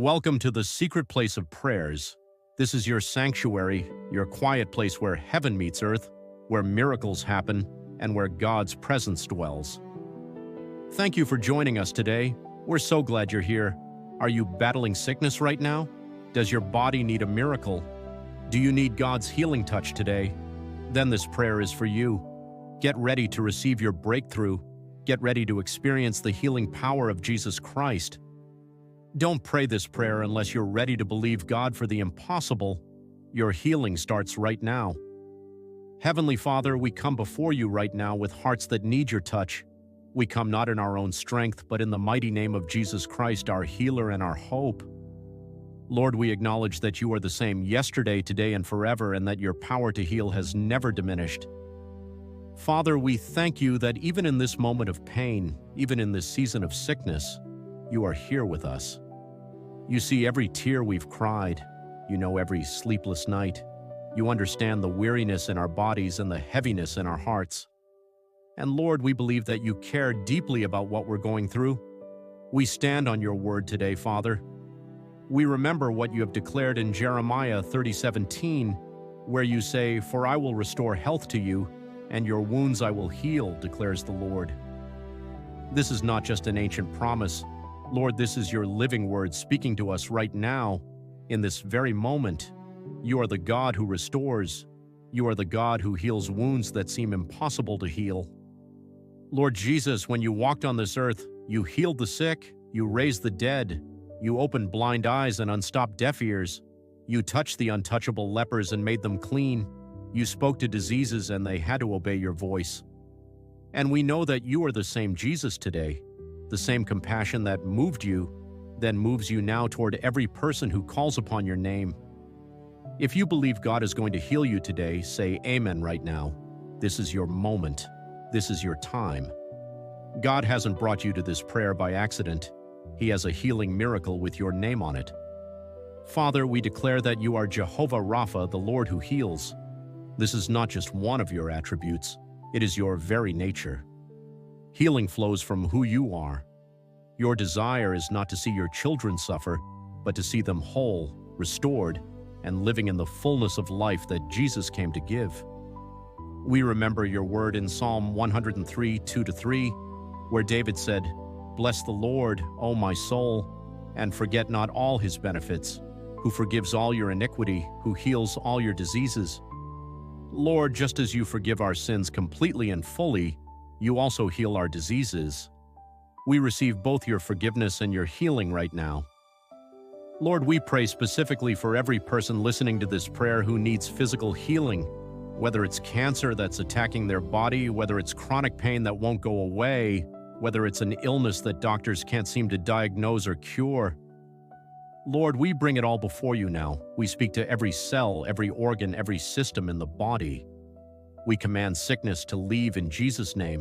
Welcome to the secret place of prayers. This is your sanctuary, your quiet place where heaven meets earth, where miracles happen, and where God's presence dwells. Thank you for joining us today. We're so glad you're here. Are you battling sickness right now? Does your body need a miracle? Do you need God's healing touch today? Then this prayer is for you. Get ready to receive your breakthrough. Get ready to experience the healing power of Jesus Christ. Don't pray this prayer unless you're ready to believe God for the impossible. Your healing starts right now. Heavenly Father, we come before you right now with hearts that need your touch. We come not in our own strength, but in the mighty name of Jesus Christ, our healer and our hope. Lord, we acknowledge that you are the same yesterday, today, and forever, and that your power to heal has never diminished. Father, we thank you that even in this moment of pain, even in this season of sickness, you are here with us. You see every tear we've cried. You know every sleepless night. You understand the weariness in our bodies and the heaviness in our hearts. And Lord, we believe that you care deeply about what we're going through. We stand on your word today, Father. We remember what you have declared in Jeremiah 30:17, where you say, "For I will restore health to you, and your wounds I will heal, declares the Lord." This is not just an ancient promise. Lord, this is your living word speaking to us right now, in this very moment. You are the God who restores. You are the God who heals wounds that seem impossible to heal. Lord Jesus, when you walked on this earth, you healed the sick, you raised the dead, you opened blind eyes and unstopped deaf ears. You touched the untouchable lepers and made them clean. You spoke to diseases and they had to obey your voice. And we know that you are the same Jesus today. The same compassion that moved you, then moves you now toward every person who calls upon your name. If you believe God is going to heal you today, say amen right now. This is your moment. This is your time. God hasn't brought you to this prayer by accident. He has a healing miracle with your name on it. Father, we declare that you are Jehovah Rapha, the Lord who heals. This is not just one of your attributes. It is your very nature. Healing flows from who you are. Your desire is not to see your children suffer, but to see them whole, restored, and living in the fullness of life that Jesus came to give. We remember your word in Psalm 103, 2-3, where David said, "Bless the Lord, O my soul, and forget not all his benefits, who forgives all your iniquity, who heals all your diseases." Lord, just as you forgive our sins completely and fully, you also heal our diseases. We receive both your forgiveness and your healing right now. Lord, we pray specifically for every person listening to this prayer who needs physical healing, whether it's cancer that's attacking their body, whether it's chronic pain that won't go away, whether it's an illness that doctors can't seem to diagnose or cure. Lord, we bring it all before you now. We speak to every cell, every organ, every system in the body. We command sickness to leave in Jesus' name.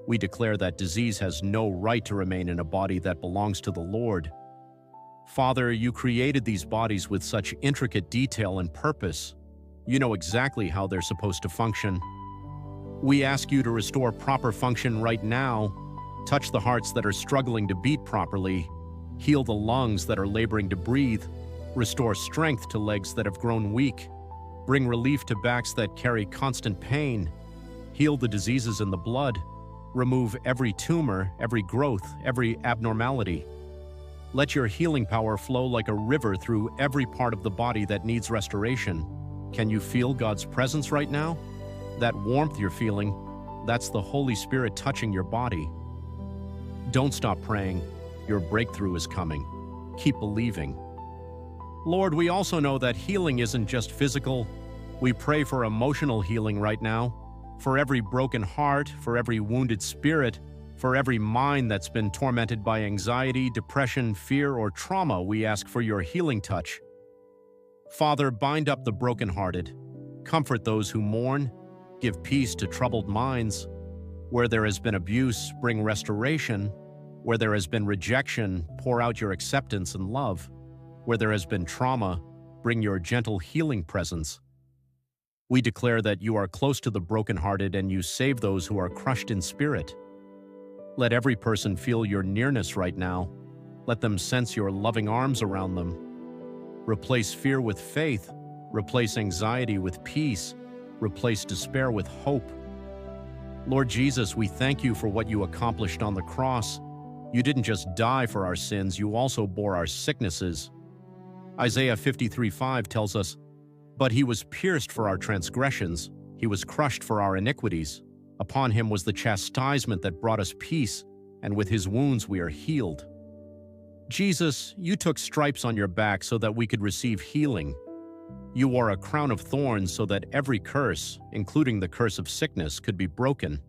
We declare that disease has no right to remain in a body that belongs to the Lord. Father, you created these bodies with such intricate detail and purpose. You know exactly how they're supposed to function. We ask you to restore proper function right now. Touch the hearts that are struggling to beat properly. Heal the lungs that are laboring to breathe. Restore strength to legs that have grown weak. Bring relief to backs that carry constant pain. Heal the diseases in the blood. Remove every tumor, every growth, every abnormality. Let your healing power flow like a river through every part of the body that needs restoration. Can you feel God's presence right now? That warmth you're feeling, that's the Holy Spirit touching your body. Don't stop praying. Your breakthrough is coming. Keep believing. Lord, we also know that healing isn't just physical. We pray for emotional healing right now, for every broken heart, for every wounded spirit, for every mind that's been tormented by anxiety, depression, fear, or trauma. We ask for your healing touch. Father, bind up the brokenhearted. Comfort those who mourn. Give peace to troubled minds. Where there has been abuse, bring restoration. Where there has been rejection, pour out your acceptance and love. Where there has been trauma, bring your gentle healing presence. We declare that you are close to the brokenhearted and you save those who are crushed in spirit. Let every person feel your nearness right now. Let them sense your loving arms around them. Replace fear with faith. Replace anxiety with peace. Replace despair with hope. Lord Jesus, we thank you for what you accomplished on the cross. You didn't just die for our sins, you also bore our sicknesses. Isaiah 53:5 tells us, "But he was pierced for our transgressions, he was crushed for our iniquities. Upon him was the chastisement that brought us peace, and with his wounds we are healed." Jesus, you took stripes on your back so that we could receive healing. You wore a crown of thorns so that every curse, including the curse of sickness, could be broken.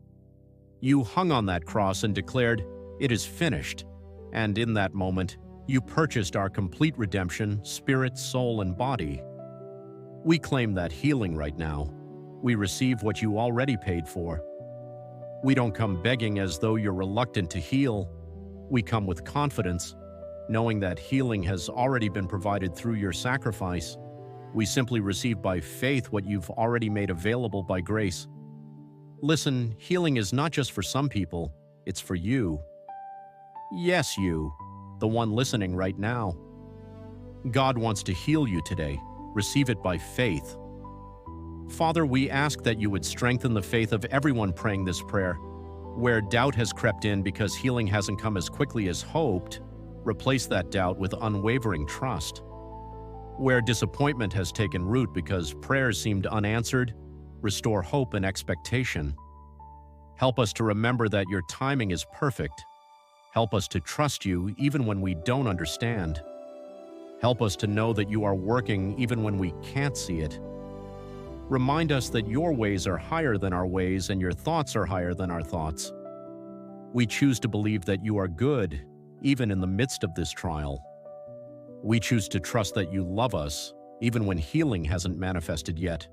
You hung on that cross and declared, "It is finished." And in that moment, you purchased our complete redemption, spirit, soul, and body. We claim that healing right now. We receive what you already paid for. We don't come begging as though you're reluctant to heal. We come with confidence, knowing that healing has already been provided through your sacrifice. We simply receive by faith what you've already made available by grace. Listen, healing is not just for some people, it's for you. Yes, you, the one listening right now. God wants to heal you today. Receive it by faith. Father, we ask that you would strengthen the faith of everyone praying this prayer. Where doubt has crept in because healing hasn't come as quickly as hoped, replace that doubt with unwavering trust. Where disappointment has taken root because prayers seemed unanswered, restore hope and expectation. Help us to remember that your timing is perfect. Help us to trust you even when we don't understand. Help us to know that you are working even when we can't see it. Remind us that your ways are higher than our ways and your thoughts are higher than our thoughts. We choose to believe that you are good, even in the midst of this trial. We choose to trust that you love us, even when healing hasn't manifested yet.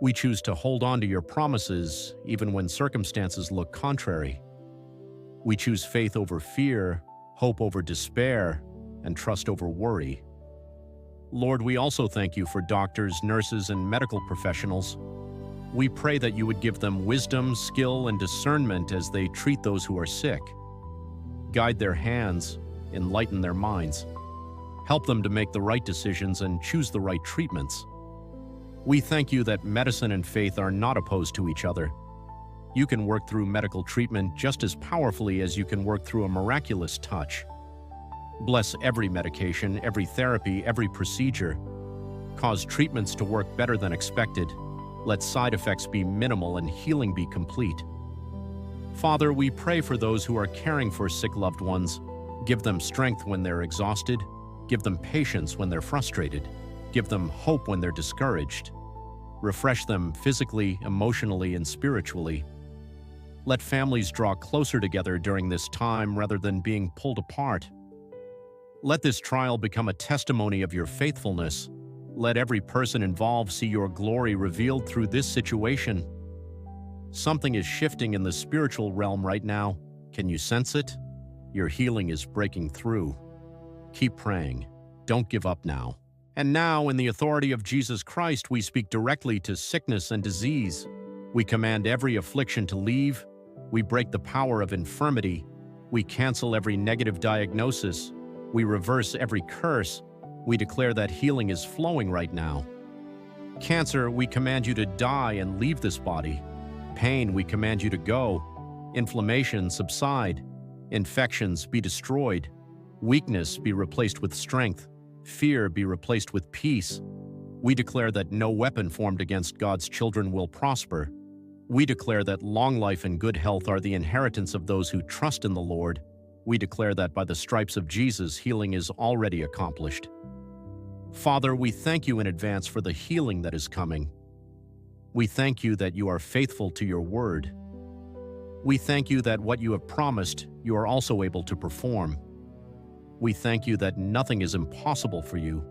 We choose to hold on to your promises, even when circumstances look contrary. We choose faith over fear, hope over despair, and trust over worry. Lord, we also thank you for doctors, nurses, and medical professionals. We pray that you would give them wisdom, skill, and discernment as they treat those who are sick. Guide their hands, enlighten their minds. Help them to make the right decisions and choose the right treatments. We thank you that medicine and faith are not opposed to each other. You can work through medical treatment just as powerfully as you can work through a miraculous touch. Bless every medication, every therapy, every procedure. Cause treatments to work better than expected. Let side effects be minimal and healing be complete. Father, we pray for those who are caring for sick loved ones. Give them strength when they're exhausted. Give them patience when they're frustrated. Give them hope when they're discouraged. Refresh them physically, emotionally, and spiritually. Let families draw closer together during this time rather than being pulled apart. Let this trial become a testimony of your faithfulness. Let every person involved see your glory revealed through this situation. Something is shifting in the spiritual realm right now. Can you sense it? Your healing is breaking through. Keep praying. Don't give up now. And now, in the authority of Jesus Christ, we speak directly to sickness and disease. We command every affliction to leave. We break the power of infirmity. We cancel every negative diagnosis. We reverse every curse. We declare that healing is flowing right now. Cancer, we command you to die and leave this body. Pain, we command you to go. Inflammation, subside. Infections, be destroyed. Weakness, be replaced with strength. Fear, be replaced with peace. We declare that no weapon formed against God's children will prosper. We declare that long life and good health are the inheritance of those who trust in the Lord. We declare that by the stripes of Jesus, healing is already accomplished. Father, we thank you in advance for the healing that is coming. We thank you that you are faithful to your word. We thank you that what you have promised, you are also able to perform. We thank you that nothing is impossible for you.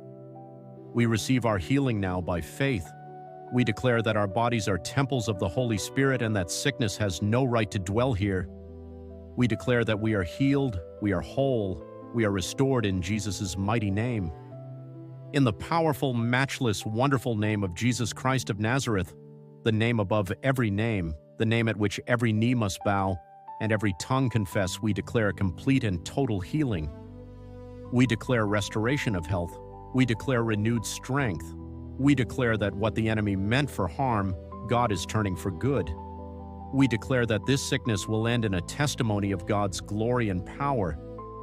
We receive our healing now by faith. We declare that our bodies are temples of the Holy Spirit and that sickness has no right to dwell here. We declare that we are healed, we are whole, we are restored in Jesus' mighty name. In the powerful, matchless, wonderful name of Jesus Christ of Nazareth, the name above every name, the name at which every knee must bow and every tongue confess, we declare complete and total healing. We declare restoration of health. We declare renewed strength. We declare that what the enemy meant for harm, God is turning for good. We declare that this sickness will end in a testimony of God's glory and power.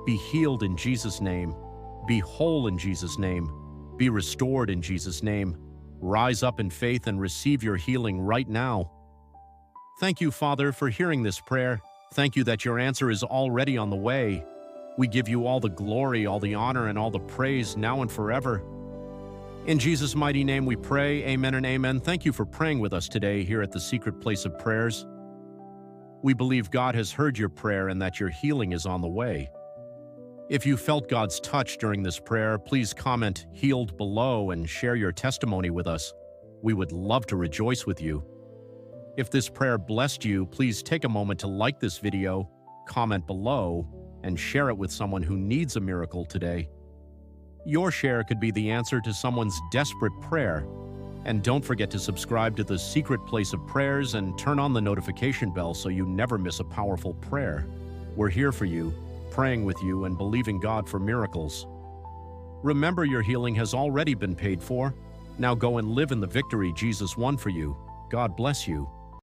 Be healed in Jesus' name. Be whole in Jesus' name. Be restored in Jesus' name. Rise up in faith and receive your healing right now. Thank you, Father, for hearing this prayer. Thank you that your answer is already on the way. We give you all the glory, all the honor, and all the praise now and forever. In Jesus' mighty name we pray, amen and amen. Thank you for praying with us today here at the Secret Place of Prayers. We believe God has heard your prayer and that your healing is on the way. If you felt God's touch during this prayer, please comment "healed" below and share your testimony with us. We would love to rejoice with you. If this prayer blessed you, please take a moment to like this video, comment below, and share it with someone who needs a miracle today. Your share could be the answer to someone's desperate prayer. And don't forget to subscribe to the Secret Place of Prayers and turn on the notification bell so you never miss a powerful prayer. We're here for you, praying with you and believing God for miracles. Remember, your healing has already been paid for. Now go and live in the victory Jesus won for you. God bless you.